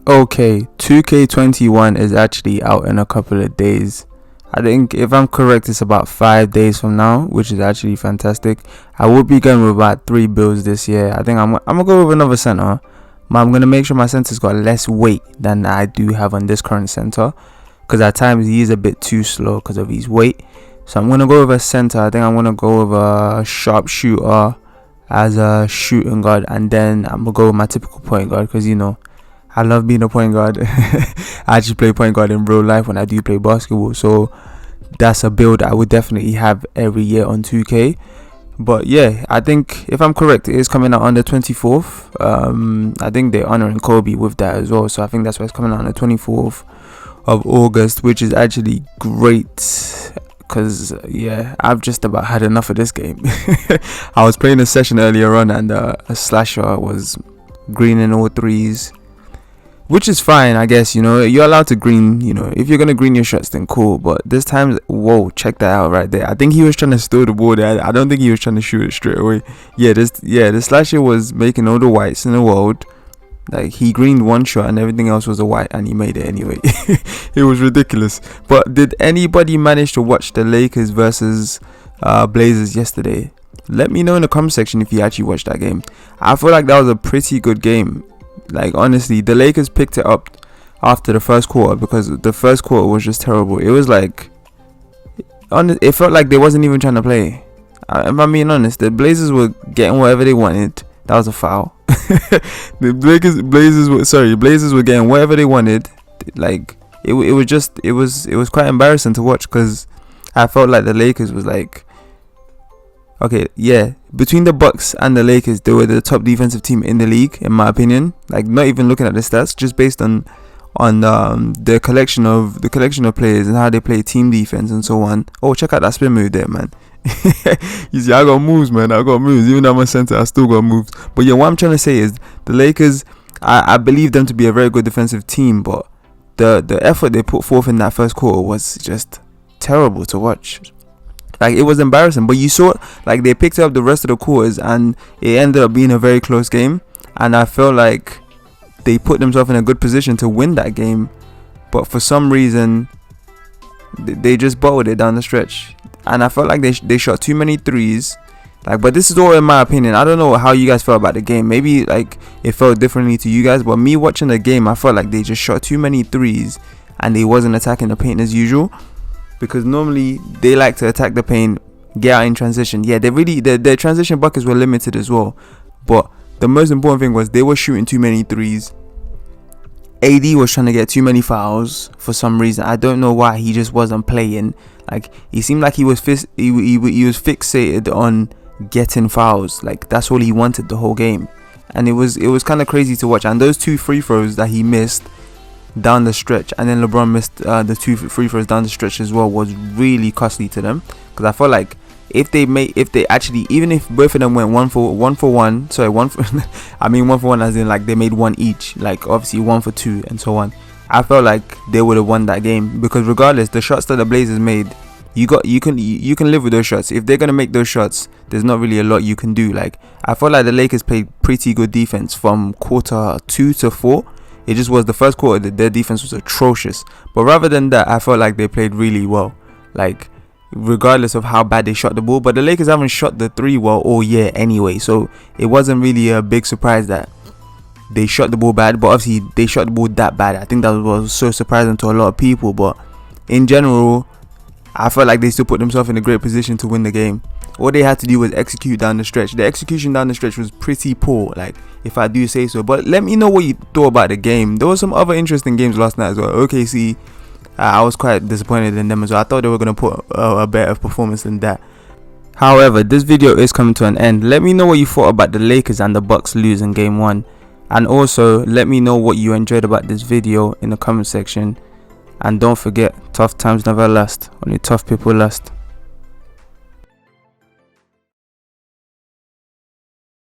Okay, 2K21 is actually out in a couple of days. I think if I'm correct, it's about 5 days from now, which is actually fantastic. I will be going with about 3 builds this year. I think I'm gonna go with another center, but I'm gonna make sure my center's got less weight than I do have on this current center, because at times he is a bit too slow because of his weight. So I'm gonna go with a center. I think I'm gonna go with a sharpshooter as a shooting guard, and then I'm gonna go with my typical point guard, because I love being a point guard. I actually play point guard in real life when I do play basketball, so that's a build I would definitely have every year on 2K. But yeah, I think if I'm correct, it is coming out on the 24th. I think they're honoring Kobe with that as well, so I think that's why it's coming out on the 24th of August, which is actually great. Because yeah, I've just about had enough of this game. I was playing a session earlier on, and a slasher was greening all threes, which is fine, I guess. You're allowed to green. If you're gonna green your shots, then cool. But this time, whoa, check that out right there. I think he was trying to steal the ball there. I don't think he was trying to shoot it straight away. The slasher was making all the whites in the world. Like, he greened one shot and everything else was a white, and he made it anyway. It was ridiculous. But did anybody manage to watch the Lakers versus Blazers yesterday? Let me know in the comment section if you actually watched that game. I feel like that was a pretty good game. Like, honestly, the Lakers picked it up after the first quarter, because the first quarter was just terrible. It was like, it felt like they wasn't even trying to play. If I'm being honest, the Blazers were getting whatever they wanted. That was a foul. The Blazers were getting whatever they wanted. Like, it was quite embarrassing to watch, because I felt like the Lakers was like, okay, yeah, between the Bucks and the Lakers, they were the top defensive team in the league, in my opinion. Like, not even looking at the stats, just based on the collection of players and how they play team defense and so on. Oh, check out that spin move there, man. You see, I got moves, man. I got moves. Even though I'm a center, I still got moves. But yeah, what I'm trying to say is the Lakers, I believe them to be a very good defensive team, but the effort they put forth in that first quarter was just terrible to watch. Like, it was embarrassing. But you saw, like, they picked up the rest of the quarters, and it ended up being a very close game. And I felt like they put themselves in a good position to win that game, but for some reason they just bottled it down the stretch. And I felt like they shot too many threes. Like, but this is all in my opinion. I don't know how you guys felt about the game. Maybe like it felt differently to you guys, but me watching the game, I felt like they just shot too many threes and they wasn't attacking the paint as usual, because normally they like to attack the paint, get out in transition. Yeah, their transition buckets were limited as well, but the most important thing was they were shooting too many threes. AD was trying to get too many fouls for some reason. I don't know why. He just wasn't playing. Like, he seemed like he was fixated on getting fouls. Like, that's all he wanted the whole game. And it was kind of crazy to watch. And those 2 free throws that he missed down the stretch, and then LeBron missed the 2 free throws down the stretch as well, was really costly to them. Because I felt like even if both of them went one for one as in, like, they made one each, like obviously 1 for 2 and so on, I felt like they would have won that game. Because regardless, the shots that the Blazers made, you can live with those shots. If they're gonna make those shots, there's not really a lot you can do. Like, I felt like the Lakers played pretty good defense from quarter 2 to 4. It just was the first quarter that their defense was atrocious. But rather than that, I felt like they played really well. Like, regardless of how bad they shot the ball. But the Lakers haven't shot the 3 well all year anyway, so it wasn't really a big surprise that they shot the ball bad. But obviously they shot the ball that bad. I think that was so surprising to a lot of people. But in general, I felt like they still put themselves in a great position to win the game. All they had to do was execute down the stretch. The execution down the stretch was pretty poor, like, if I do say so. But let me know what you thought about the game. There were some other interesting games last night as well. OKC, I was quite disappointed in them as well. I thought they were going to put a better performance than that. However, this video is coming to an end. Let me know what you thought about the Lakers and the Bucks losing game 1. And also, let me know what you enjoyed about this video in the comment section. And don't forget, tough times never last, only tough people last.